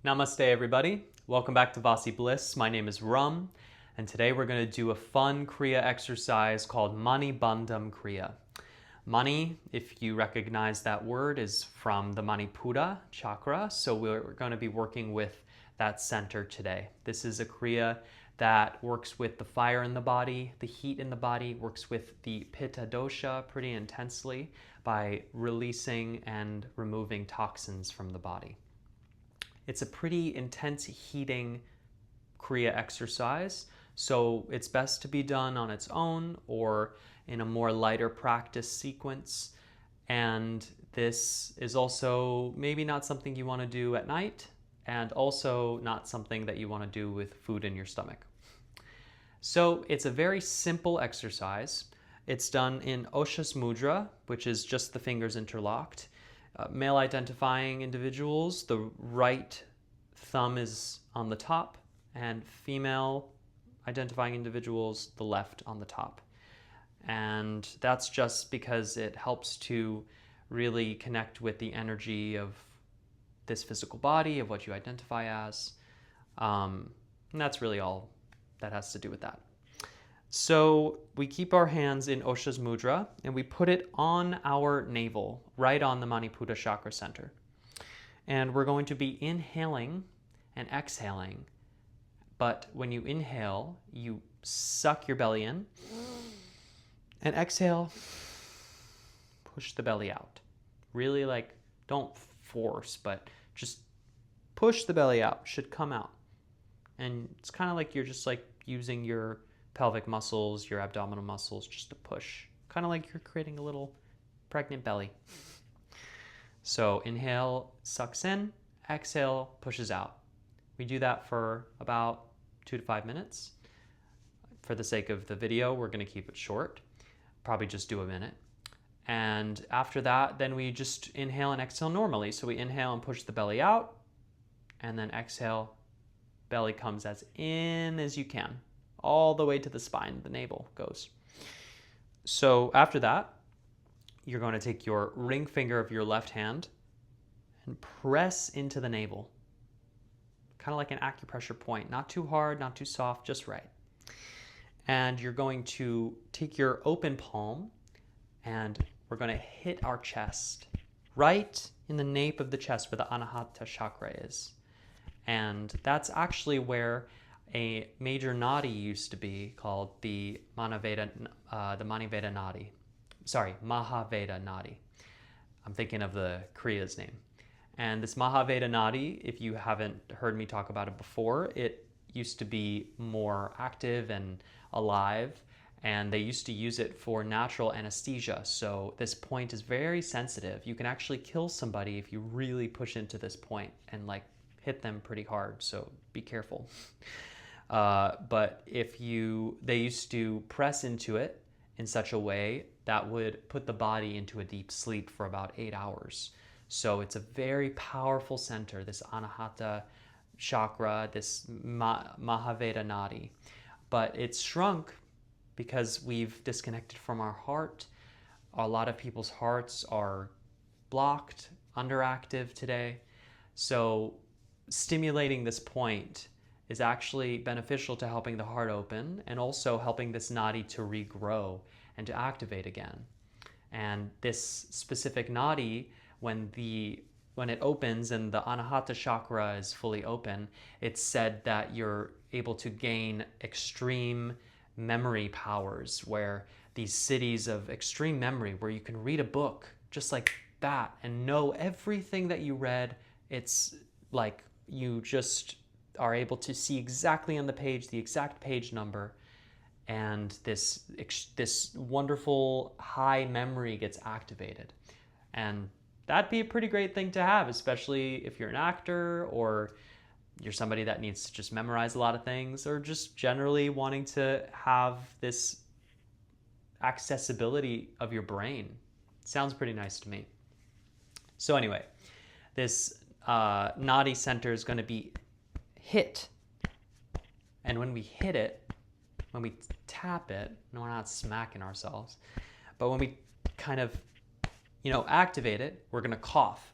Namaste everybody. Welcome back to Vasi Bliss. My name is Rum, and today we're going to do a fun Kriya exercise called Bandham Kriya. Mani, if you recognize that word, is from the Manipura Chakra, so we're going to be working with that center today. This is a Kriya that works with the fire in the body, the heat in the body, works with the Pitta dosha pretty intensely by releasing and removing toxins from the body. It's a pretty intense heating Kriya exercise, so it's best to be done on its own or in a more lighter practice sequence. And this is also maybe not something you want to do at night, and also not something that you want to do with food in your stomach. So it's a very simple exercise. It's done in Oshas Mudra, which is just the fingers interlocked. Male identifying individuals, the right thumb is on the top, and female identifying individuals, the left on the top. And that's just because it helps to really connect with the energy of this physical body, of what you identify as. And that's really all that has to do with that. So we keep our hands in Oshas Mudra and we put it on our navel, right on the Manipura Chakra center. And we're going to be inhaling and exhaling. But when you inhale, you suck your belly in, and exhale, push the belly out. Really, don't force, but just push the belly out. Should come out. And it's kind of like you're just using your pelvic muscles, your abdominal muscles, just to push. Kind of like you're creating a little pregnant belly. So inhale, sucks in, exhale, pushes out. We do that for about 2 to 5 minutes. For the sake of the video, we're going to keep it short. Probably just do a minute. And after that, then we just inhale and exhale normally. So we inhale and push the belly out, and then exhale, belly comes as in as you can, all the way to the spine, the navel goes. So after that, you're going to take your ring finger of your left hand and press into the navel. Kind of like an acupressure point, not too hard, not too soft, just right. And you're going to take your open palm and we're going to hit our chest, right in the nape of the chest where the Anahata chakra is. And that's actually where a major nadi used to be, called the Mahaveda nadi. Mahaveda nadi. I'm thinking of the Kriya's name. And this Mahaveda nadi, if you haven't heard me talk about it before, it used to be more active and alive, and they used to use it for natural anesthesia. So this point is very sensitive. You can actually kill somebody if you really push into this point and hit them pretty hard, so be careful. But they used to press into it in such a way that would put the body into a deep sleep for about 8 hours. So it's a very powerful center, this Anahata chakra, this Mahaveda nadi. But it's shrunk because we've disconnected from our heart. A lot of people's hearts are blocked, underactive today. So stimulating this point is actually beneficial to helping the heart open and also helping this nadi to regrow and to activate again. And this specific nadi, when it opens and the Anahata chakra is fully open, it's said that you're able to gain extreme memory powers, where these cities of extreme memory, where you can read a book just like that and know everything that you read. It's like you just are able to see exactly on the page, the exact page number, and this wonderful high memory gets activated. And that'd be a pretty great thing to have, especially if you're an actor or you're somebody that needs to just memorize a lot of things, or just generally wanting to have this accessibility of your brain. Sounds pretty nice to me. So anyway, this nadi center is going to be hit. And when we hit it, when we tap it, no, we're not smacking ourselves, but when we kind of, activate it, we're going to cough.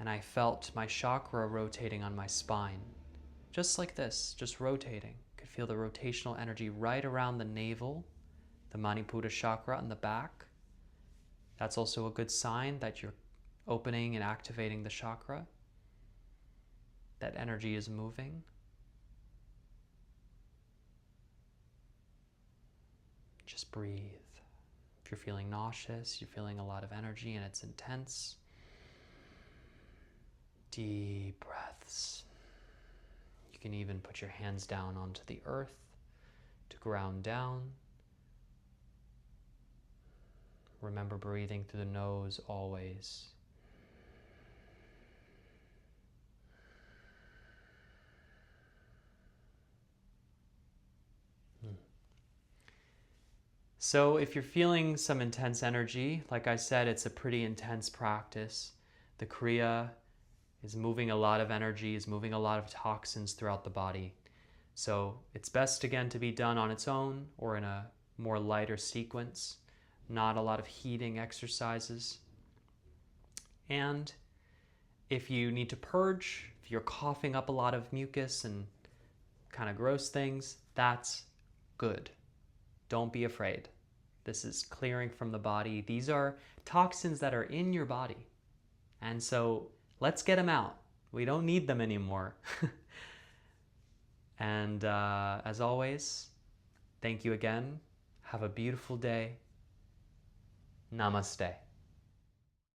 and I felt my chakra rotating on my spine. Just like this, just rotating. Could feel the rotational energy right around the navel, the Manipura Chakra in the back. That's also a good sign that you're opening and activating the chakra. That energy is moving. Just breathe. If you're feeling nauseous, you're feeling a lot of energy and it's intense, deep breaths. You can even put your hands down onto the earth to ground down. Remember breathing through the nose always. So if you're feeling some intense energy, like I said, it's a pretty intense practice. The Kriya is moving a lot of energy, is moving a lot of toxins throughout the body. So it's best again to be done on its own or in a more lighter sequence, not a lot of heating exercises. And if you need to purge, if you're coughing up a lot of mucus and kind of gross things, that's good. Don't be afraid. This is clearing from the body. These are toxins that are in your body. And so let's get them out. We don't need them anymore. And as always, thank you again. Have a beautiful day. Namaste.